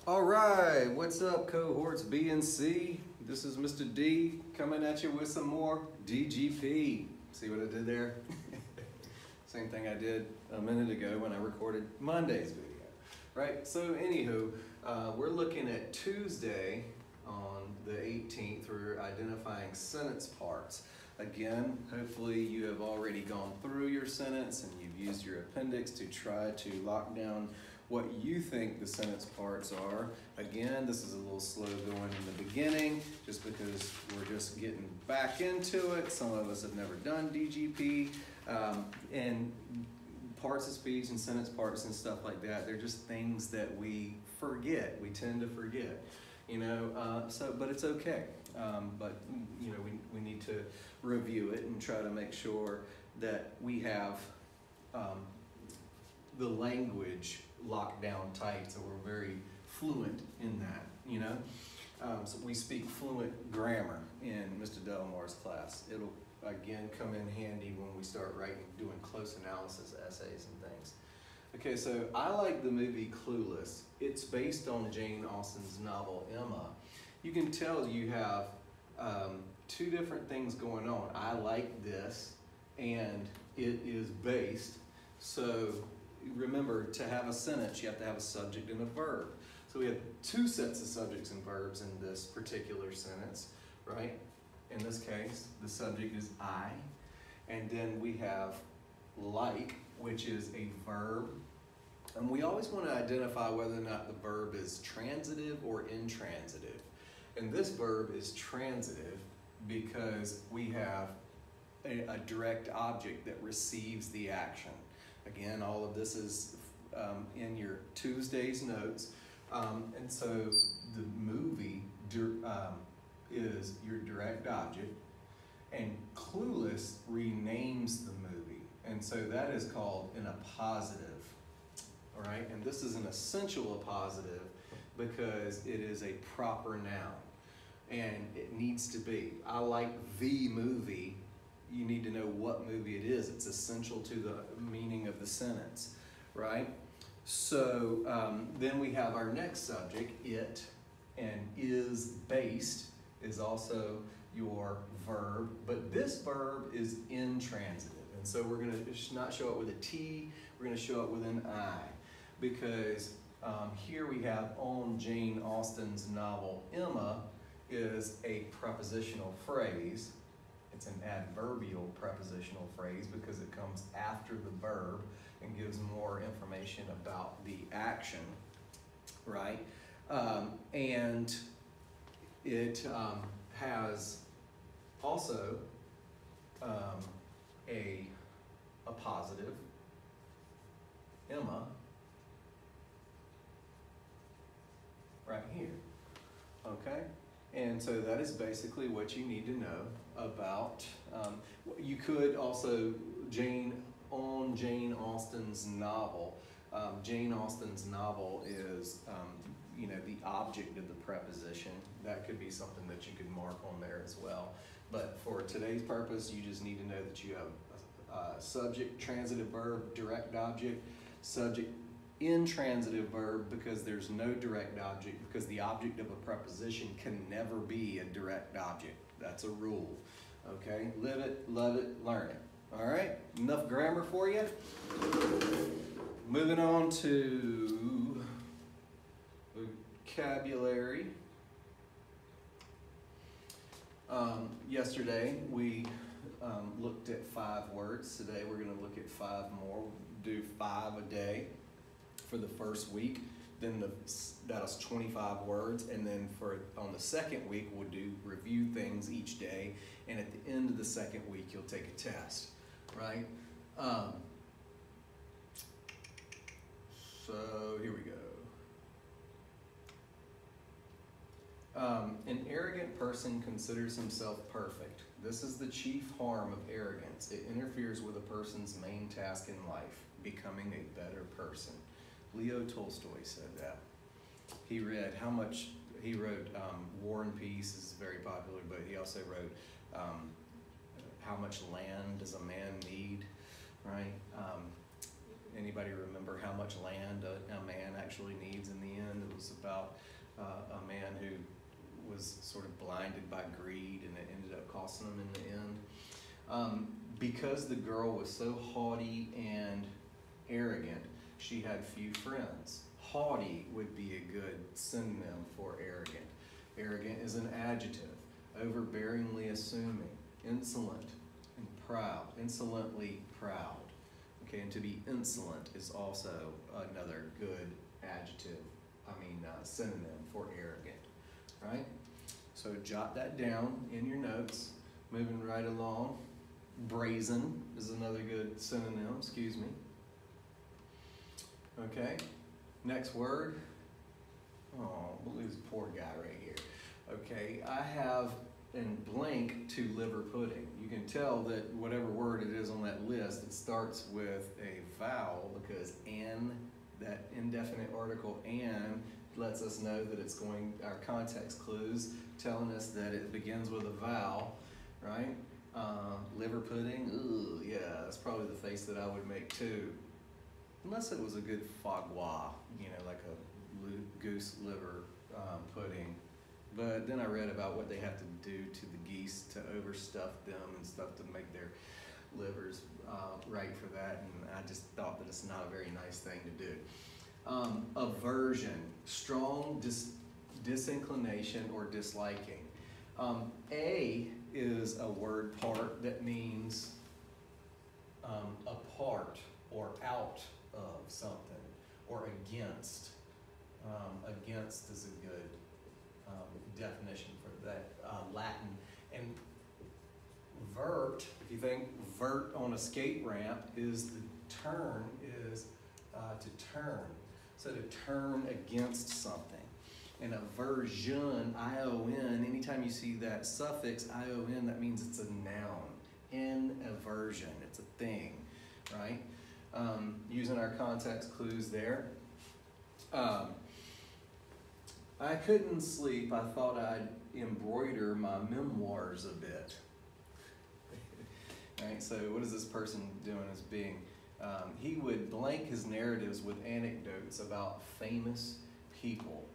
All right, what's up, cohorts B and C? This is Mr. D coming at you with some more DGP. See what I did there? Same thing I did a minute ago when I recorded Monday's video, right? So anywho, we're looking at Tuesday on the 18th. We're identifying sentence parts. Again, hopefully you have already gone through your sentence and you've used your appendix to try to lock down what you think the sentence parts are. Again, this is a little slow going in the beginning just because we're just getting back into it. Some of us have never done DGP, and parts of speech and sentence parts and stuff like that, they're just things that we forget. We tend to forget, but it's okay. But we need to review it and try to make sure that we have the language locked down tight, so we're very fluent in that, So we speak fluent grammar in Mr. Delamar's class. It'll again come in handy when we start doing close analysis essays and things. Okay, so I like the movie Clueless. It's based on Jane Austen's novel Emma. You can tell you have two different things going on. I like this, and it is based. So remember, to have a sentence, you have to have a subject and a verb. So we have two sets of subjects and verbs in this particular sentence, right? In this case, the subject is I. And then we have like, which is a verb. And we always want to identify whether or not the verb is transitive or intransitive. And this verb is transitive because we have a direct object that receives the action. Again, all of this is in your Tuesday's notes. And so the movie is your direct object, and Clueless renames the movie. And so that is called an appositive, all right? And this is an essential appositive because it is a proper noun, and it needs to be. I like the movie. You need to know what movie it is. It's essential to the meaning of the sentence, right? So then we have our next subject, it, and is based is also your verb, but this verb is intransitive. And so we're going to not show it with a T, we're going to show it with an I, because here we have on Jane Austen's novel Emma is a prepositional phrase. It's an adverbial prepositional phrase because it comes after the verb and gives more information about the action, right? And it has also a positive, Emma, right here, okay? And so that is basically what you need to know about. You could also, Jane Austen's novel. Jane Austen's novel is, the object of the preposition. That could be something that you could mark on there as well. But for today's purpose, you just need to know that you have a subject, transitive verb, direct object, subject, intransitive verb, because there's no direct object, because the object of a preposition can never be a direct object. That's a rule, okay? Live it, love it, learn it. All right, enough grammar for you. Moving on to vocabulary. Yesterday we looked at 5 words. Today we're going to look at 5 more. We'll do 5 a day for the first week. Then that is 25 words, and then on the second week we'll do review things each day, and at the end of the second week you'll take a test, right? So here we go. An arrogant person considers himself perfect. This is the chief harm of arrogance. It interferes with a person's main task in life, becoming a better person. Leo Tolstoy said that. He wrote War and Peace is very popular, but he also wrote How Much Land Does a Man Need, right? Anybody remember how much land a man actually needs in the end? It was about a man who was sort of blinded by greed, and it ended up costing him in the end. Because the girl was so haughty and arrogant, she had few friends. Haughty would be a good synonym for arrogant. Arrogant is an adjective, overbearingly assuming, insolent and proud, insolently proud. Okay, and to be insolent is also another good adjective, synonym for arrogant, right? So jot that down in your notes. Moving right along. Brazen is another good synonym, excuse me. Okay, next word. Oh, we'll lose a poor guy right here. Okay, I have in blank to liver pudding. You can tell that whatever word it is on that list, it starts with a vowel, because "and," that indefinite article "and," lets us know that it's going, our context clues telling us that it begins with a vowel, right? Liver pudding, ooh, yeah, that's probably the face that I would make too. Unless it was a good foie gras, like a goose liver pudding. But then I read about what they have to do to the geese to overstuff them and stuff to make their livers right for that, and I just thought that it's not a very nice thing to do. Aversion, strong disinclination or disliking. A is a word part that means apart or out of something, or against. Against is a good definition for that. Latin. And vert, if you think vert on a skate ramp, is the turn, is to turn. So to turn against something. And aversion, I-O-N, anytime you see that suffix I-O-N, that means it's a noun. In aversion, it's a thing, right? Using our context clues there. I couldn't sleep. I thought I'd embroider my memoirs a bit. Right, so what is this person doing as being? He would blank his narratives with anecdotes about famous people.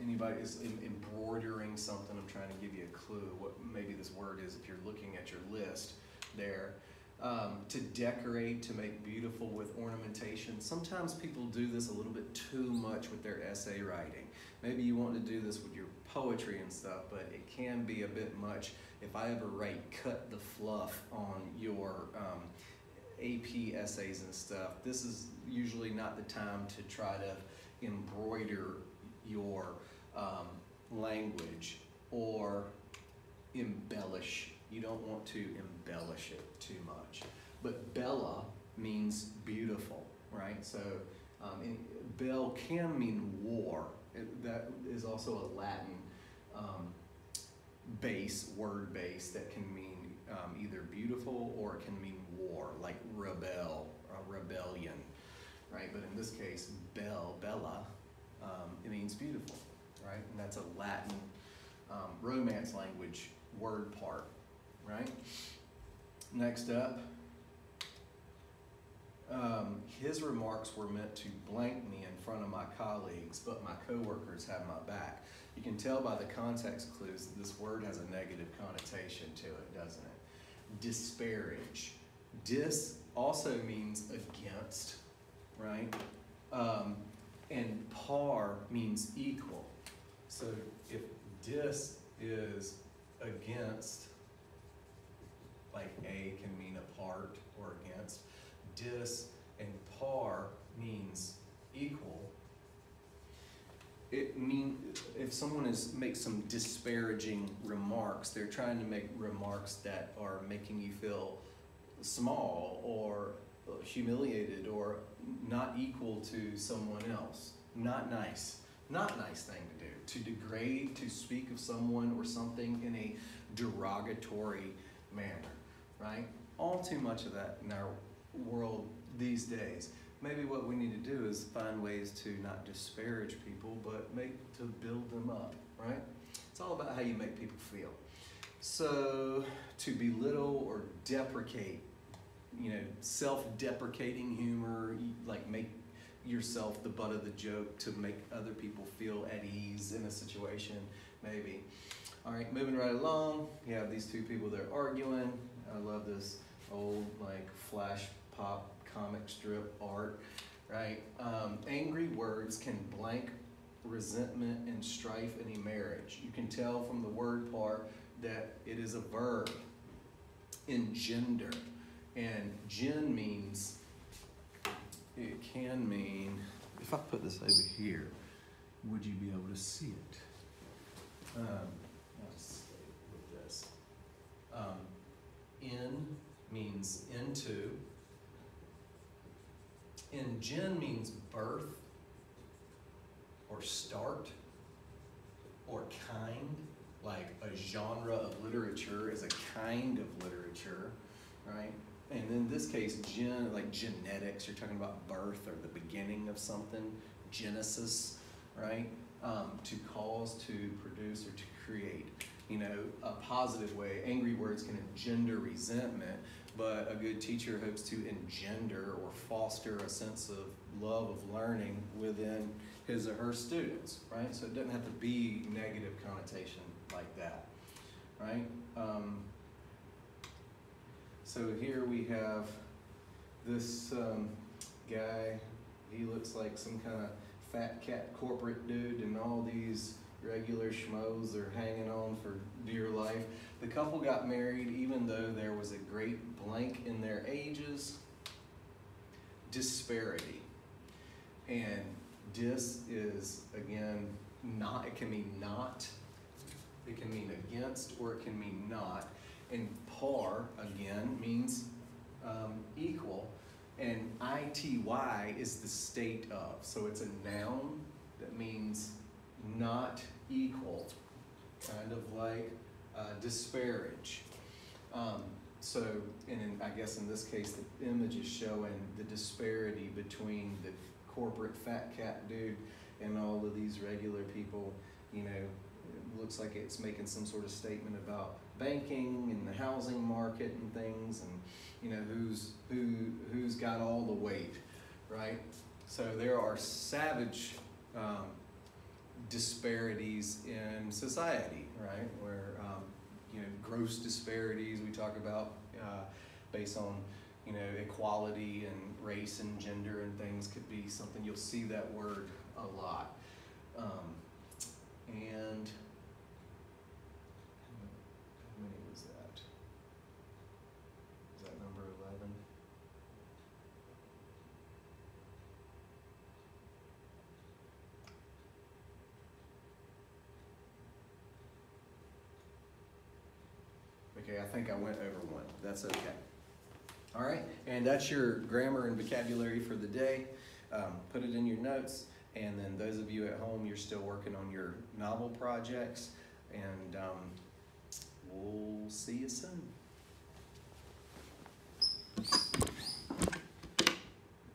Anybody is embroidering something? I'm trying to give you a clue what maybe this word is if you're looking at your list there. To decorate, to make beautiful with ornamentation. Sometimes people do this a little bit too much with their essay writing. Maybe you want to do this with your poetry and stuff, but it can be a bit much. If I ever write cut the fluff on your AP essays and stuff, this is usually not the time to try to embroider your language or embellish. You don't want to embellish it too much. But bella means beautiful, right? So bell can mean war. That is also a Latin word base that can mean either beautiful or it can mean war, like rebel, rebellion, right? But in this case, bella, it means beautiful, right? And that's a Latin Romance language word part, right? Next up, his remarks were meant to blank me in front of my colleagues, but my coworkers have my back. You can tell by the context clues that this word has a negative connotation to it, doesn't it? Disparage. Dis also means against, right? And par means equal. So if dis is against, like A can mean apart or against, dis and par means equal. It means if someone makes some disparaging remarks, they're trying to make remarks that are making you feel small or humiliated or not equal to someone else. Not nice. Not nice thing to do. To degrade, to speak of someone or something in a derogatory manner, right? All too much of that in our world these days. Maybe what we need to do is find ways to not disparage people, but to build them up, right? It's all about how you make people feel. So, to belittle or deprecate, self-deprecating humor, like make yourself the butt of the joke to make other people feel at ease in a situation, maybe. All right, moving right along, you have these two people, they're arguing. I love this old like flash pop comic strip art, right? Angry words can blank resentment and strife in a marriage. You can tell from the word part that it is a verb. Engender. And gen means, it can mean, if I put this over here, would you be able to see it? Let's stay with this. In means into. Ingen means birth, or start, or kind. Like a genre of literature is a kind of literature, right? And in this case, like genetics, you're talking about birth or the beginning of something, genesis, right? To cause, to produce, or to create. A positive way. Angry words can engender resentment, but a good teacher hopes to engender or foster a sense of love of learning within his or her students, right? So it doesn't have to be negative connotation like that, right? So here we have this guy. He looks like some kind of fat cat corporate dude, and all these regular schmoes are hanging on for dear life. The couple got married even though there was a great blank in their ages. Disparity. And dis is, again, not. It can mean not. It can mean against, or it can mean not. And par, again, means equal. And ity is the state of. So it's a noun that means not equal, kind of like disparage. And I guess in this case, the image is showing the disparity between the corporate fat cat dude and all of these regular people. It looks like it's making some sort of statement about banking and the housing market and things, and who's got all the weight, right? So there are savage disparities in society, right? Where gross disparities we talk about based on equality and race and gender and things could be something. You'll see that word a lot. And how many was that? Is that number 11? Okay, I think I went over one. That's okay. All right, and that's your grammar and vocabulary for the day. Put it in your notes, and then those of you at home, you're still working on your novel projects, and we'll see you soon.